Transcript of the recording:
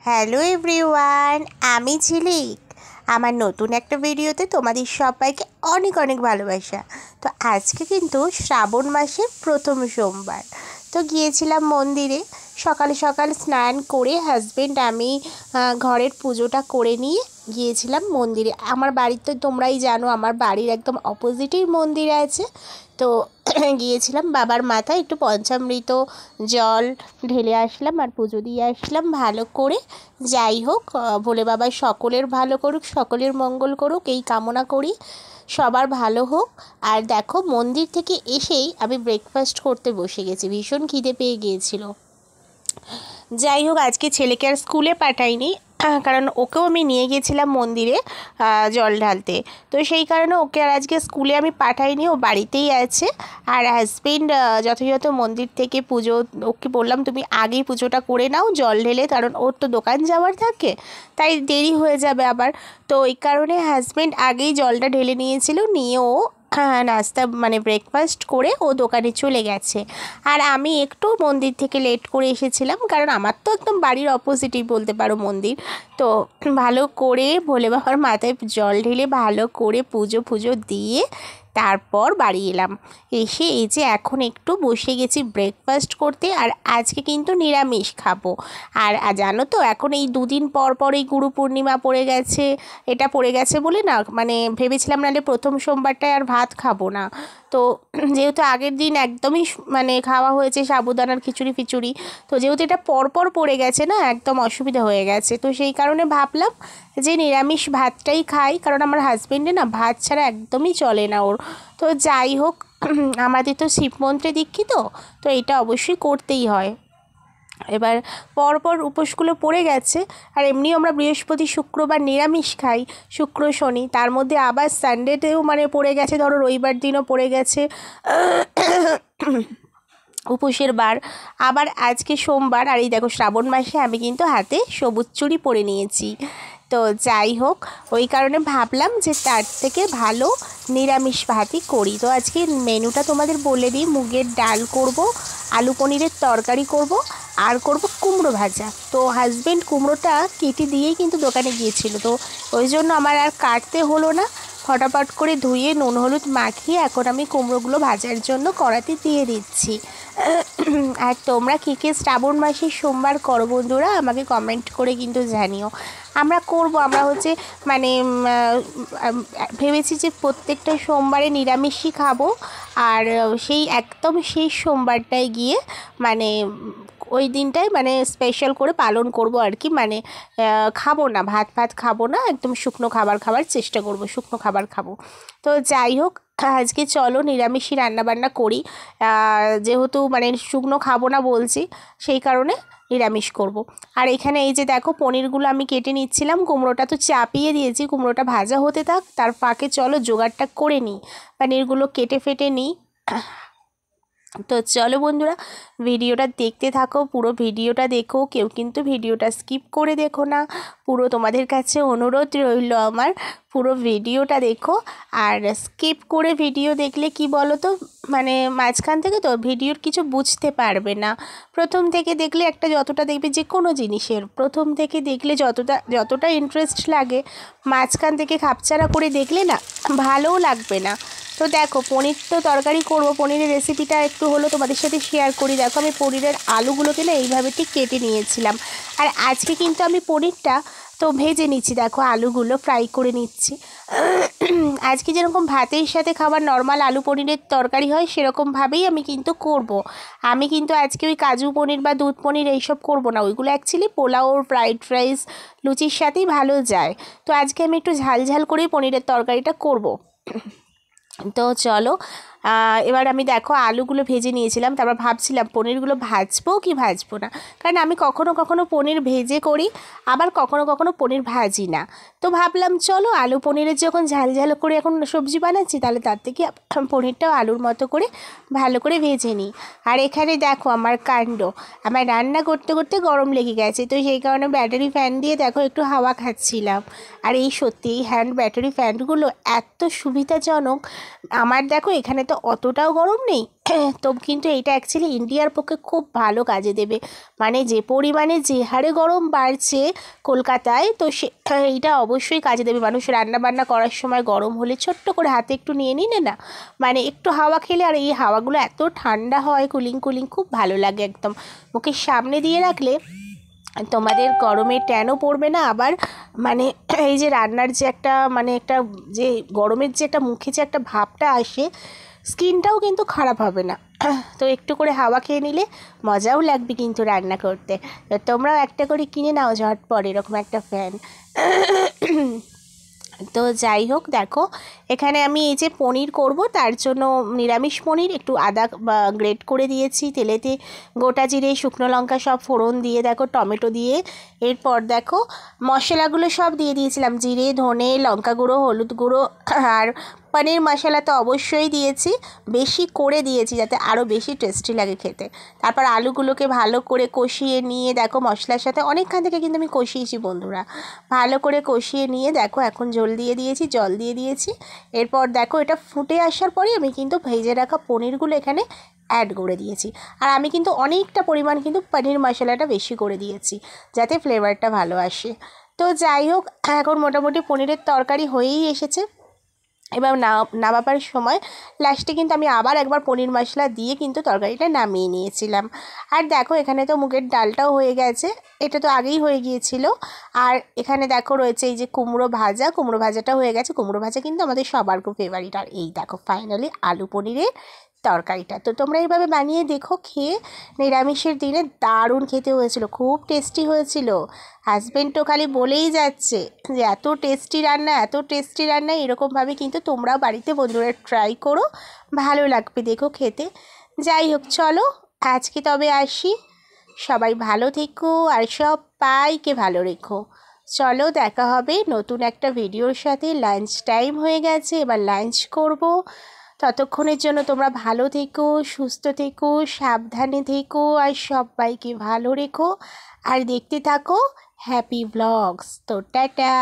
Hello everyone, আমি ঝিলিক। আমার নতুন একটা ভিডিওতে তোমাদের সবাইকে অনেক অনেক ভালোবাসা। তো আজকে কিন্তু শ্রাবণ মাসের প্রথম সোমবার। তো গিয়েছিলাম মন্দিরে সকাল সকাল স্নান করে হাজব্যান্ড আমি ঘরের পুজোটা করে নিয়ে গিয়েছিলাম মন্দিরে। আমার বাড়ির তো তোমরাই জানো, আমার বাড়ির একদম অপোজিটেই মন্দির আছে। তো গিয়েছিলাম বাবার মাথায় একটু পঞ্চামৃত জল ঢেলে আসলাম আর পুজো দিয়ে আসলাম ভালো করে। যাই হোক, ভোলে বাবা সকলের ভালো করুক, সকলের মঙ্গল করুক এই কামনা করি, সবার ভালো হোক। আর দেখো, মন্দির থেকে এসেই আমি ব্রেকফাস্ট করতে বসে গেছি, ভীষণ খিদে পেয়ে গিয়েছিল। যাই হোক, আজকে ছেলেকে আর স্কুলে পাঠাইনি, কারণ ওকেও আমি নিয়ে গিয়েছিলাম মন্দিরে জল ঢালতে। তো সেই কারণে ওকে আর আজকে স্কুলে আমি পাঠাইনি, ও বাড়িতেই আছে। আর হাজবেন্ড যথাযথ মন্দির থেকে পুজো, ওকে বললাম তুমি আগেই পুজোটা করে নাও জল ঢেলে, কারণ ওর তো দোকান যাওয়ার থাকে, তাই দেরি হয়ে যাবে আবার। তো ওই কারণে হাজবেন্ড আগেই জলটা ঢেলে নিয়েছিল, নিয়ে ও নাস্তা মানে ব্রেকফাস্ট করে ও দোকানে চলে গেছে। আর আমি একটু মন্দির থেকে লেট করে এসেছিলাম, কারণ আমার তো একদম বাড়ির অপোজিটেই বলতে পারো মন্দির। তো ভালো করে ভোলে বাবার মাথায় জল ঢেলে ভালো করে পুজো দিয়ে তারপর বাড়ি এলাম। এসে এই যে এখন একটু বসে গেছি ব্রেকফাস্ট করতে। আর আজকে কিন্তু নিরামিষ খাবো। আর জানো তো, এখন এই দুদিন পর পর এই গুরু পূর্ণিমা পড়ে গেছে, এটা পড়ে গেছে বলে না, মানে ভেবেছিলাম নাহলে প্রথম সোমবারটায় আর ভাত খাবো না। তো যেহেতু আগের দিন একদমই মানে খাওয়া হয়েছে সাবুদানার খিচুড়ি ফিচুড়ি, তো যেহেতু এটা পরপর পড়ে গেছে না, একদম অসুবিধা হয়ে গেছে। তো সেই কারণে ভাবলাম যে নিরামিষ ভাতটাই খাই, কারণ আমার হাজবেন্ডে না ভাত ছাড়া একদমই চলে না ওর। তো যাই হোক, আমাদের তো শিব মন্ত্রে দীক্ষিত, তো এটা অবশ্যই করতেই হয়। এবার পরপর উপোসগুলো পড়ে গেছে। আর এমনিও আমরা বৃহস্পতি শুক্রবার নিরামিষ খাই, শুক্র শনি, তার মধ্যে আবার সানডেতেও মানে পড়ে গেছে, ধরো রবিবার দিনও পড়ে গেছে উপোসের বার। আবার আজকে সোমবার, আর এই দেখো শ্রাবণ মাসে আমি কিন্তু হাতে সবুজ চুড়ি পরে নিয়েছি। তো যাই হোক, ওই কারণে ভাবলাম যে তার থেকে ভালো নিরামিষ ভাতই করি। তো আজকে মেনুটা তোমাদের বলে দিই, মুগের ডাল করব, আলু পনিরের তরকারি করব, আর করব কুমড়ো ভাজা। তো হাজব্যান্ড কুমড়োটা কেটে দিয়েই কিন্তু দোকানে গিয়েছিল, তো ওই জন্য আমার আর কাটতে হলো না, ফটাফট করে ধুয়ে নুন হলুদ মাখিয়ে এখন আমি কুমড়োগুলো ভাজার জন্য কড়াতে দিয়ে দিচ্ছি। আর তোমরা কী কী শ্রাবণ মাসের সোমবার করো বন্ধুরা, আমাকে কমেন্ট করে কিন্তু জানিও। আমরা করব, আমরা হচ্ছে মানে ভেবেছি যে প্রত্যেকটা সোমবারে নিরামিষই খাবো। আর সেই একদম শেষ সোমবারটায় গিয়ে মানে ওই দিনটায় মানে স্পেশাল করে পালন করব আর কি, মানে খাবো না, ভাত খাবো না, একদম শুকনো খাবার খাওয়ার চেষ্টা করব, শুকনো খাবার খাবো। তো যাই হোক, আজকে চলো নিরামিষই রান্নাবান্না করি। যেহেতু মানে শুকনো খাবো না বলছি, সেই কারণে নিরামিষ করব। আর এখানে এই যে দেখো পনিরগুলো আমি কেটে নিচ্ছিলাম, কুমড়োটা তো চাপিয়ে দিয়েছি, কুমড়োটা ভাজা হতে থাক, তার ফাঁকে চলো জোগাড়টা করে নিই, পনিরগুলো কেটে ফেটে নিই। তো চলো বন্ধুরা, ভিডিওটা দেখতে থাকো, পুরো ভিডিওটা দেখো, কেউ কিন্তু ভিডিওটা স্কিপ করে দেখো না। পুরো তোমাদের কাছে অনুরোধ রইল আমার, পুরো ভিডিওটা দেখো। আর স্কিপ করে ভিডিও দেখলে কি বলো তো, মানে মাঝখান থেকে তো ভিডিওর কিছু বুঝতে পারবে না। প্রথম থেকে দেখলে একটা, যতটা দেখবে যে কোনো জিনিসের প্রথম থেকে দেখলে যতটা ইন্টারেস্ট লাগে, মাঝখান থেকে খাপছাড়া করে দেখলে না ভালোও লাগবে না। তো দেখো, পনির তো তরকারি করব, পনিরের রেসিপিটা একটু হলো তোমাদের সাথে শেয়ার করি। দেখো, আমি পনিরের আলুগুলোকে না এইভাবে ঠিক কেটে নিয়েছিলাম। আর আজকে কিন্তু আমি পনিরটা তো ভেজে নিচ্ছি, দেখো আলুগুলো ফ্রাই করে নিচ্ছি। আজকে যেরকম ভাতের সাথে খাবার নর্মাল আলু পনিরের তরকারি হয়, সেরকমভাবেই আমি কিন্তু করব। আমি কিন্তু আজকে ওই কাজু পনির বা দুধ পনির এইসব করব না, ওইগুলো অ্যাকচুয়ালি পোলাও, ফ্রাইড রাইস, লুচির সাথেই ভালো যায়। তো আজকে আমি একটু ঝাল ঝাল করেই পনিরের তরকারিটা করব। তো চলো, এবার আমি দেখো আলুগুলো ভেজে নিয়েছিলাম, তারপর ভাবছিলাম পনিরগুলো ভাজবো কি ভাজবো না, কারণ আমি কখনো কখনো পনির ভেজে করি, আবার কখনো কখনো পনির ভাজি না। তো ভাবলাম চলো আলু পনিরের যখন ঝাল ঝাল করে এখন সবজি বানাচ্ছি, তাহলে তার থেকে পনিরটাও আলুর মতো করে ভালো করে ভেজে নিই। আর এখানে দেখো আমার কাণ্ড, আমার রান্না করতে করতে গরম লেগে গেছে, তো সেই কারণে ব্যাটারি ফ্যান দিয়ে দেখো একটু হাওয়া খাচ্ছিলাম। আর এই সত্যি এই হ্যান্ড ব্যাটারি ফ্যানগুলো এত সুবিধাজনক। আমার দেখো এখানে তো তো অতটাও গরম নেই। তো কিন্তু এইটা অ্যাকচুয়ালি ইন্ডিয়ার পক্ষে খুব ভালো কাজে দেবে, মানে যে পরিমাণে যে হারে গরম বাড়ছে কলকাতায়, তো এইটা অবশ্যই কাজে দেবে। মানুষ রান্না বান্না করার সময় গরম হলে ছোট্ট করে হাতে একটু নিয়ে নিলে না, মানে একটু হাওয়া খেলে, আর এই হাওয়াগুলো এত ঠান্ডা হয়, কুলিং কুলিং, খুব ভালো লাগে। একদম মুখের সামনে দিয়ে রাখলে তোমাদের গরমে ট্যানও পড়বে না, আবার মানে এই যে রান্নার যে একটা মানে একটা যে গরমের যে একটা মুখে যে একটা ভাবটা আসে, স্কিনটাও কিন্তু খারাপ হবে না। তো একটু করে হাওয়া খেয়ে নিলে মজাও লাগবে কিন্তু রান্না করতে। তো তোমরাও একটা করে কিনে নাও ঝটপট এরকম একটা ফ্যান। তো যাই হোক, দেখো এখানে আমি এই যে পনির করব, তার জন্য নিরামিষ পনির একটু আদা গ্রেট করে দিয়েছি তেলেতে, গোটা জিরে শুকনো লঙ্কা সব ফোড়ন দিয়ে, দেখো টমেটো দিয়ে, এরপর দেখো মশলাগুলো সব দিয়ে দিয়েছিলাম, জিরে, ধনে, লঙ্কা গুঁড়ো, হলুদ গুঁড়ো, আর পনির মশলা তো অবশ্যই দিয়েছি, বেশি করে দিয়েছি যাতে আরও বেশি টেস্টি লাগে খেতে। তারপর আলুগুলোকে ভালো করে কষিয়ে নিয়ে, দেখো মশলার সাথে অনেকক্ষণ থেকে কিন্তু আমি কষিয়েছি বন্ধুরা, ভালো করে কষিয়ে নিয়ে দেখো এখন জল দিয়ে দিয়েছি। এরপর দেখো এটা ফুটে আসার পরে আমি কিন্তু ভেজে রাখা পনিরগুলো এখানে অ্যাড করে দিয়েছি। আর আমি কিন্তু অনেকটা পরিমাণ কিন্তু পনির মশলাটা বেশি করে দিয়েছি যাতে ফ্লেভারটা ভালো আসে। তো যাই হোক, এখন মোটামুটি পনিরের তরকারি হয়েই এসেছে। এবার নামাবার সময় লাস্টে কিন্তু আমি আবার একবার পনির মশলা দিয়ে কিন্তু তরকারিটা নামিয়ে নিয়েছিলাম। আর দেখো এখানে তো মুগের ডালটাও হয়ে গেছে, এটা তো আগেই হয়ে গিয়েছিল। আর এখানে দেখো রয়েছে এই যে কুমড়ো ভাজাটা হয়ে গেছে। কুমড়ো ভাজা কিন্তু আমাদের সবার খুব ফেভারিট। আর এই দেখো ফাইনালি আলু পনিরের তরকারিটা। তো তোমরা এইভাবে বানিয়ে দেখো, খেয়ে নিরামিষের দিনে দারুণ খেতে হয়েছিল, খুব টেস্টি হয়েছিল। হাজব্যান্ড তো খালি বলেই যাচ্ছে যে এত টেস্টি রান্না, এরকমভাবে কিন্তু তোমরাও বাড়িতে বন্ধুরা ট্রাই করো, ভালো লাগবে দেখো খেতে। যাই হোক, চলো আজকে তবে আসি, সবাই ভালো থেকো আর সবাইকে ভালো রেখো। চলো দেখা হবে নতুন একটা ভিডিওর সাথে। লাঞ্চ টাইম হয়ে গেছে, এবার লাঞ্চ করব। ততক্ষণের জন্য তোমরা ভালো থেকো, সুস্থ থেকো, সাবধানে থেকো আর সবাইকে ভালো রেখো। আর দেখতে থাকো হ্যাপি ব্লগস। তো টাটা।